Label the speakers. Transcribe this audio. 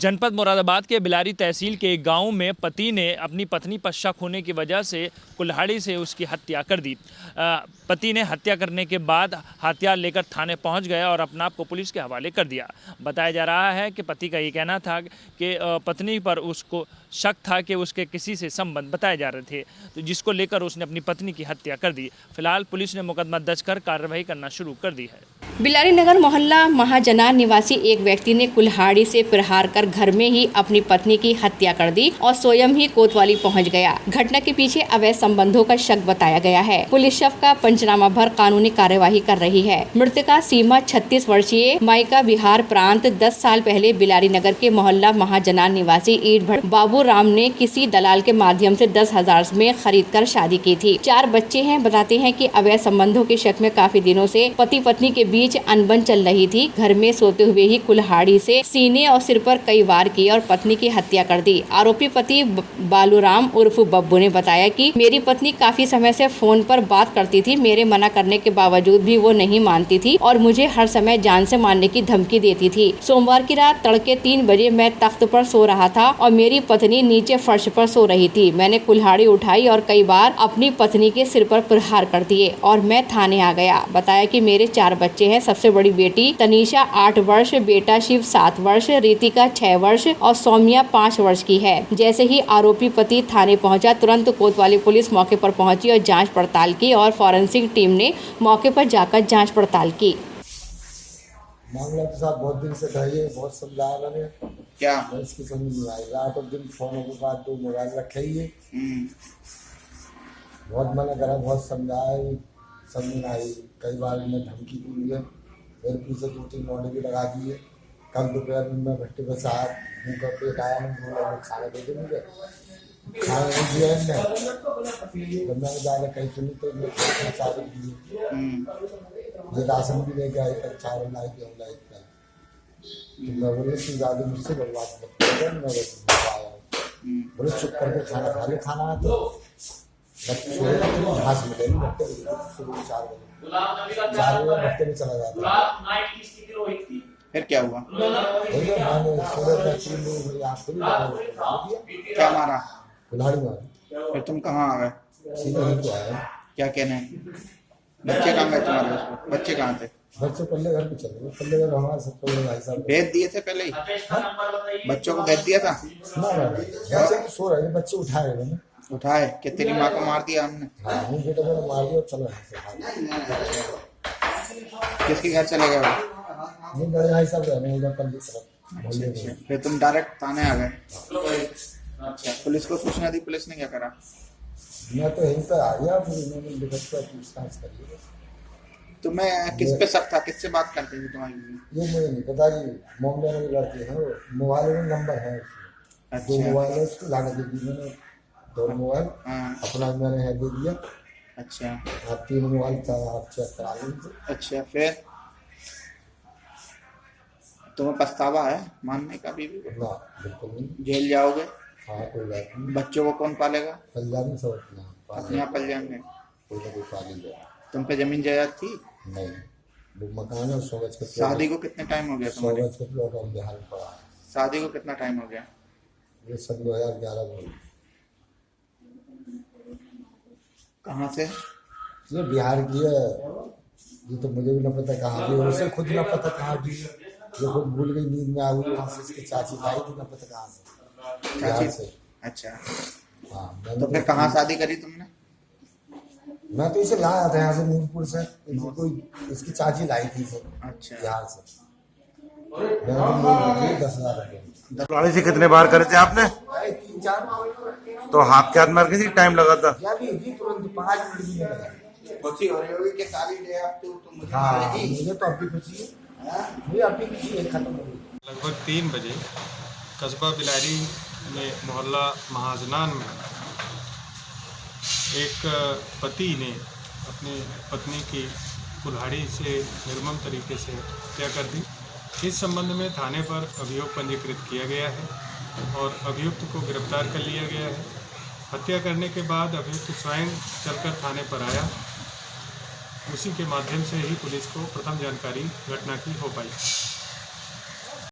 Speaker 1: जनपद मुरादाबाद के बिलारी तहसील के एक गांव में पति ने अपनी पत्नी पर शक होने की वजह से कुल्हाड़ी से उसकी हत्या कर दी। पति ने हत्या करने के बाद हथियार लेकर थाने पहुंच गया और अपने आप को पुलिस के हवाले कर दिया। बताया जा रहा है कि पति का ये कहना था कि पत्नी पर उसको शक था कि उसके किसी से संबंध बताए जा रहे थे, तो जिसको लेकर उसने अपनी पत्नी की हत्या कर दी। फिलहाल पुलिस ने मुकदमा दर्ज कर कार्रवाई करना शुरू कर दी है।
Speaker 2: बिलारी नगर मोहल्ला महाजनान निवासी एक व्यक्ति ने कुल्हाड़ी से प्रहार कर घर में ही अपनी पत्नी की हत्या कर दी और स्वयं ही कोतवाली पहुंच गया। घटना के पीछे अवैध संबंधों का शक बताया गया है। पुलिस शव का पंचनामा भर कानूनी कार्यवाही कर रही है। मृतका सीमा 36 वर्षीय मायका बिहार प्रांत 10 साल पहले बिलारी नगर के मोहल्ला महाजनान निवासी ईट भट्ट बाबू राम ने किसी दलाल के माध्यम से 10,000 में खरीद कर शादी की थी। 4 बच्चे हैं। बताते हैं कि अवैध संबंधों के शक में काफी दिनों से पति पत्नी के बीच अनबन चल रही थी। घर में सोते हुए ही कुल्हाड़ी से सीने और सिर पर कई वार किए और पत्नी की हत्या कर दी। आरोपी पति बालूराम उर्फ बब्बू ने बताया कि मेरी पत्नी काफी समय से फोन पर बात करती थी। मेरे मना करने के बावजूद भी वो नहीं मानती थी और मुझे हर समय जान से मारने की धमकी देती थी। सोमवार की रात तड़के 3 बजे मैं तख्त पर सो रहा था और मेरी पत्नी नीचे फर्श पर सो रही थी। मैंने कुल्हाड़ी उठाई और कई बार अपनी पत्नी के सिर पर प्रहार कर दिए और मैं थाने आ गया। बताया कि मेरे 4 बच्चे हैं। सबसे बड़ी बेटी तनीषा 8 वर्ष, बेटा शिव 7 वर्ष, रितिका 6 वर्ष और सौम्या 5 वर्ष की है। जैसे ही आरोपी पति थाने पहुंचा, तुरंत कोतवाली पुलिस मौके पर पहुंची और जांच पड़ताल की और फॉरेंसिक टीम ने मौके पर जाकर जांच पड़ताल की।
Speaker 3: मामला के साथ बहुत दिन से चाहिए, बहुत समझाया मैंने,
Speaker 4: क्या
Speaker 3: इसकी समझ नहीं आई। रात और दिन फोनों के बाद 2 मोबाइल रखे ही है। बहुत मना करा, बहुत समझाया, समझ नहीं आई। कई बार मैं धमकी दी है, मेरे पीछे 2-3 नोटे भी लगा दिए। कल दोपहर में मैं भट्टे पर साहब मुँह का पेट आया, मैं बोला खाना दे दे, मुझे खाना नहीं दिया इनने। जब मैंने ज़्यादा कहीं सुनी तो चावल दिए, ये राशन भी लेके आए, तब चावल लाई के हम लाई थे। तो मैं बोले कि ज़्यादा मुझसे बर्बाद मत करो, मैं बस आया बोले चुप करके खाना खा ले। खाना है तो घास में गई भट्टे सुबह 4 बजे भट्टे में चला जाता।
Speaker 4: फिर क्या हुआ? क्या मारा?
Speaker 3: कुल्हाड़ी मारी।
Speaker 4: फिर तुम कहाँ आ गए?
Speaker 3: सीधे ही तो आया।
Speaker 4: क्या कहना है? बच्चे कहाँ गए तुम्हारे? बच्चे कहाँ थे?
Speaker 3: बच्चे पल्ले घर पे चले गए। पल्ले घर हमारे सबको भाई साहब
Speaker 4: भेज दिए थे पहले ही? बच्चों को भेज दिया था?
Speaker 3: ना बच्चे तो सो रहे, बच्चे उठाए मैंने।
Speaker 4: उठाए कि तेरी माँ को मार दिया हमने?
Speaker 3: हाँ, बेटा मैंने मार दिया और चलो
Speaker 4: किसके घर चले गए?
Speaker 3: नहीं बड़े भाई साहब रहने उधर पल्ली तरफ।
Speaker 4: फिर तुम डायरेक्ट थाने आ गए? अच्छा, पुलिस को सूचना दी? पुलिस ने क्या करा?
Speaker 3: मैं तो यहीं पर आ गया, फिर उन्होंने लिखत पर पूछताछ कर ली।
Speaker 4: तुम्हें किस पे शक था? किससे बात करते थे तुम्हारी?
Speaker 3: ये मुझे नहीं पता जी। मोहल्ले में लड़के हैं, मोबाइल में नंबर है उसमें। 2 मोबाइल है, उसको लाने दे दी मैंने। 2 मोबाइल अपना मैंने है दे दिया।
Speaker 4: अच्छा,
Speaker 3: आप 3 मोबाइल का आप चेक करा लीजिए।
Speaker 4: अच्छा, फिर तुम्हें पछतावा है मानने का? भी
Speaker 3: ना बिल्कुल नहीं।
Speaker 4: जेल जाओगे?
Speaker 3: हाँ कोई बात नहीं।
Speaker 4: बच्चों को कौन पालेगा?
Speaker 3: कल्याण सब
Speaker 4: अपने यहाँ पल जाएंगे?
Speaker 3: कोई ना कोई पाली जाए।
Speaker 4: तुम पे जमीन जायदाद थी?
Speaker 3: नहीं, वो मकान है 100 गज का।
Speaker 4: शादी को कितने टाइम हो गया
Speaker 3: 100
Speaker 4: तुम्हारे?
Speaker 3: गज का प्लॉट और बिहार में पड़ा है।
Speaker 4: शादी को कितना टाइम हो गया?
Speaker 3: ये सन 2011 में।
Speaker 4: कहाँ से?
Speaker 3: ये बिहार की है। ये तो मुझे भी ना पता कहाँ की है, उसे खुद ना पता कहाँ की है। ये खुद भूल गई, नींद में आ गई। वहाँ से इसकी चाची लाई थी, ना पता कहाँ से, बिहार से।
Speaker 4: अच्छा,
Speaker 3: हाँ।
Speaker 4: तो फिर कहाँ शादी करी तुमने?
Speaker 3: मैं तो इसे लाया था यहाँ से नूरपुर से। कोई इसकी चाची लाई थी इसे।
Speaker 4: अच्छा,
Speaker 3: बिहार से। मैंने 10,000 रुपये।
Speaker 5: कुल्हाड़ी से कितने बार करे थे आपने?
Speaker 3: 3-4।
Speaker 5: तो हाथ के हाथ मार के टाइम लगा था?
Speaker 3: तुरंत 5 मिनट भी नहीं लगा।
Speaker 4: खुशी हो रही होगी कि सारी डे आप तो मुझे
Speaker 3: हाँ, मुझे तो अभी खुशी है। मुझे अभी खुशी है, खत्म हो गई।
Speaker 6: लगभग 3 बजे कस्बा बिलारी में मोहल्ला महाजनान में एक पति ने अपनी पत्नी की कुल्हाड़ी से निर्मम तरीके से हत्या कर दी। इस संबंध में थाने पर अभियोग पंजीकृत किया गया है और अभियुक्त को गिरफ्तार कर लिया गया है। हत्या करने के बाद अभियुक्त स्वयं चलकर थाने पर आया। उसी के माध्यम से ही पुलिस को प्रथम जानकारी घटना की हो पाई।